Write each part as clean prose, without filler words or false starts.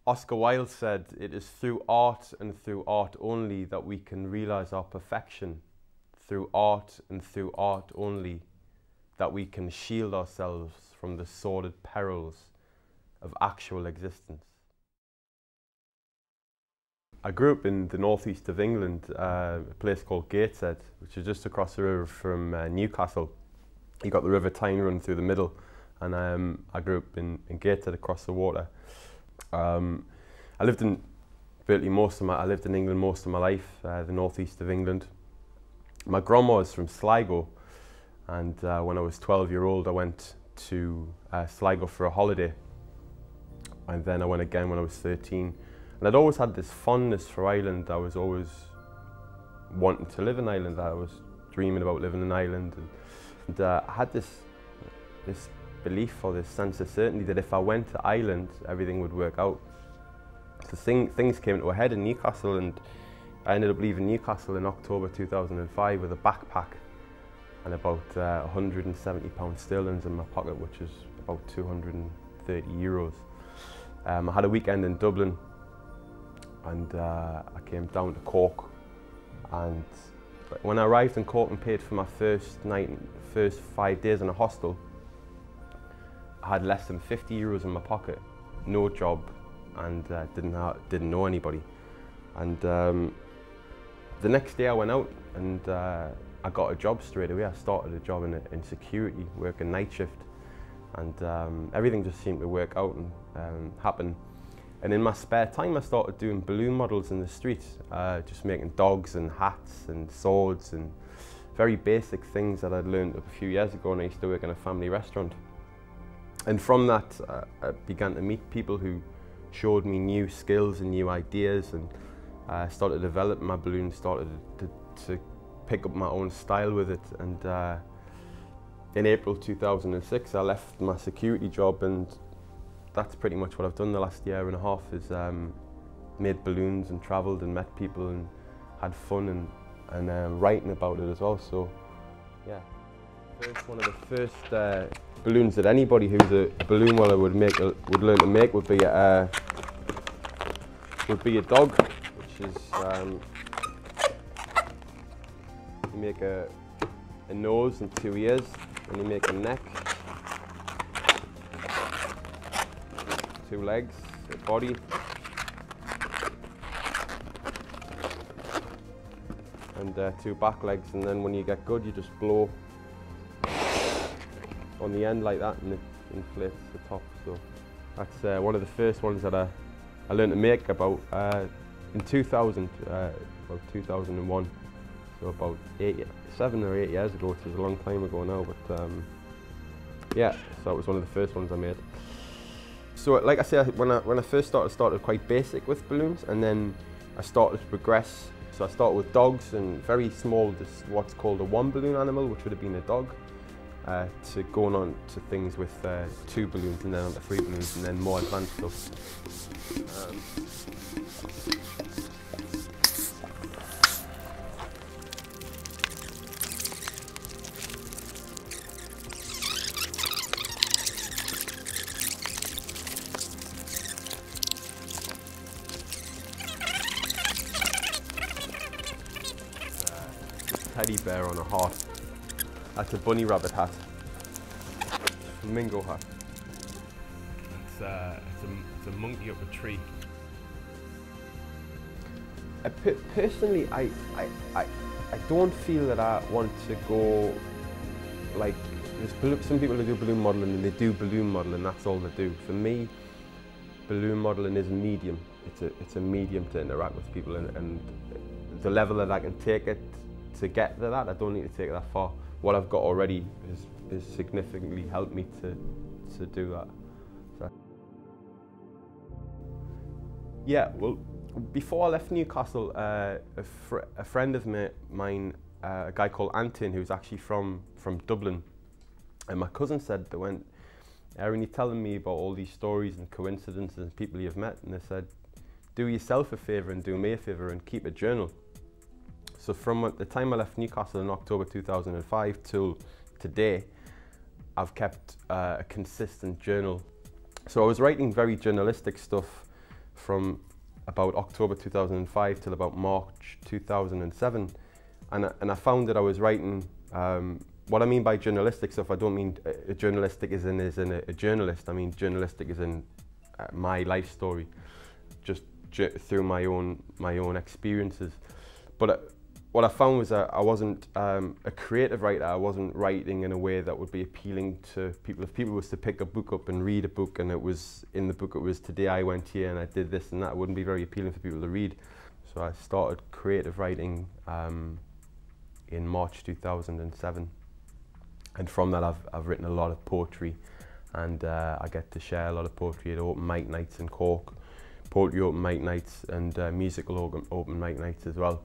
Oscar Wilde said, "It is through art and through art only that we can realise our perfection. Through art and through art only that we can shield ourselves from the sordid perils of actual existence." I grew up in the northeast of England, a place called Gateshead, which is just across the river from Newcastle. You got the River Tyne running through the middle, and I grew up in Gateshead across the water. I lived in I lived in England most of my life, the northeast of England. My grandma was from Sligo, and when I was 12-year-old, I went to Sligo for a holiday, and then I went again when I was 13. And I'd always had this fondness for Ireland. I was always wanting to live in Ireland. I was dreaming about living in Ireland, and I had this belief or this sense of certainty that if I went to Ireland, everything would work out. So things came to a head in Newcastle, and I ended up leaving Newcastle in October 2005 with a backpack and about £170 sterling in my pocket, which is about 230 euros. I had a weekend in Dublin, and I came down to Cork, and when I arrived in Cork and paid for my first 5 days in a hostel, I had less than 50 euros in my pocket, no job, and didn't know anybody. And the next day I went out and I got a job straight away. I started a job in security, working night shift, and everything just seemed to work out and happen. And in my spare time, I started doing balloon models in the street, just making dogs and hats and swords and very basic things that I'd learned a few years ago when I used to work in a family restaurant. And from that, I began to meet people who showed me new skills and new ideas, and I started to develop my balloons, started to pick up my own style with it. And in April 2006, I left my security job, and that's pretty much what I've done the last year and a half, is made balloons and travelled and met people and had fun and writing about it as well. So yeah, one of the first balloons that anybody who's a balloon weller would learn to make would be a dog, which is you make a nose and 2 ears, and you make a neck, 2 legs, a body, and 2 back legs, and then when you get good, you just blow on the end like that, and it inflates the top. So that's one of the first ones that I learned to make about in 2000, about 2001. So about 7 or 8 years ago, which is a long time ago now. But yeah, so it was one of the first ones I made. So like I said, when I first started quite basic with balloons, and then I started to progress. So I started with dogs and very small, what's called a 1 balloon animal, which would have been a dog, to going on to things with 2 balloons, and then on to 3 balloons, and then more advanced stuff. Teddy bear on a heart. That's a bunny rabbit hat. Flamingo hat. It's a monkey up a tree. Personally, I don't feel that I want to go like, there's some people who do balloon modelling and they do balloon modelling, that's all they do. For me, balloon modelling is a medium. It's a medium to interact with people, and the level that I can take it to get to that, I don't need to take it that far. What I've got already is significantly helped me to do that. So. Yeah, well, before I left Newcastle, a friend of mine, a guy called Anton, who's actually from Dublin, and my cousin said that when Aaron, you're telling me about all these stories and coincidences and people you've met, and they said, do yourself a favour and do me a favour and keep a journal. So from the time I left Newcastle in October 2005 till today, I've kept a consistent journal. So I was writing very journalistic stuff from about October 2005 till about March 2007, and I found that I was writing. What I mean by journalistic stuff, I don't mean journalistic as in a journalist. I mean journalistic as in my life story, just through my own experiences. But what I found was that I wasn't a creative writer. I wasn't writing in a way that would be appealing to people. If people was to pick a book up and read a book, and it was in the book it was today I went here and I did this and that, it wouldn't be very appealing for people to read. So I started creative writing in March 2007. And from that I've written a lot of poetry, and I get to share a lot of poetry at open mic nights in Cork, poetry open mic nights and musical open mic nights as well.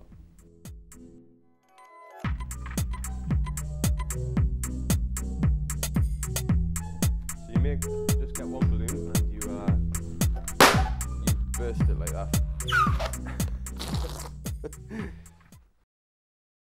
So you just get one balloon and you burst it like that.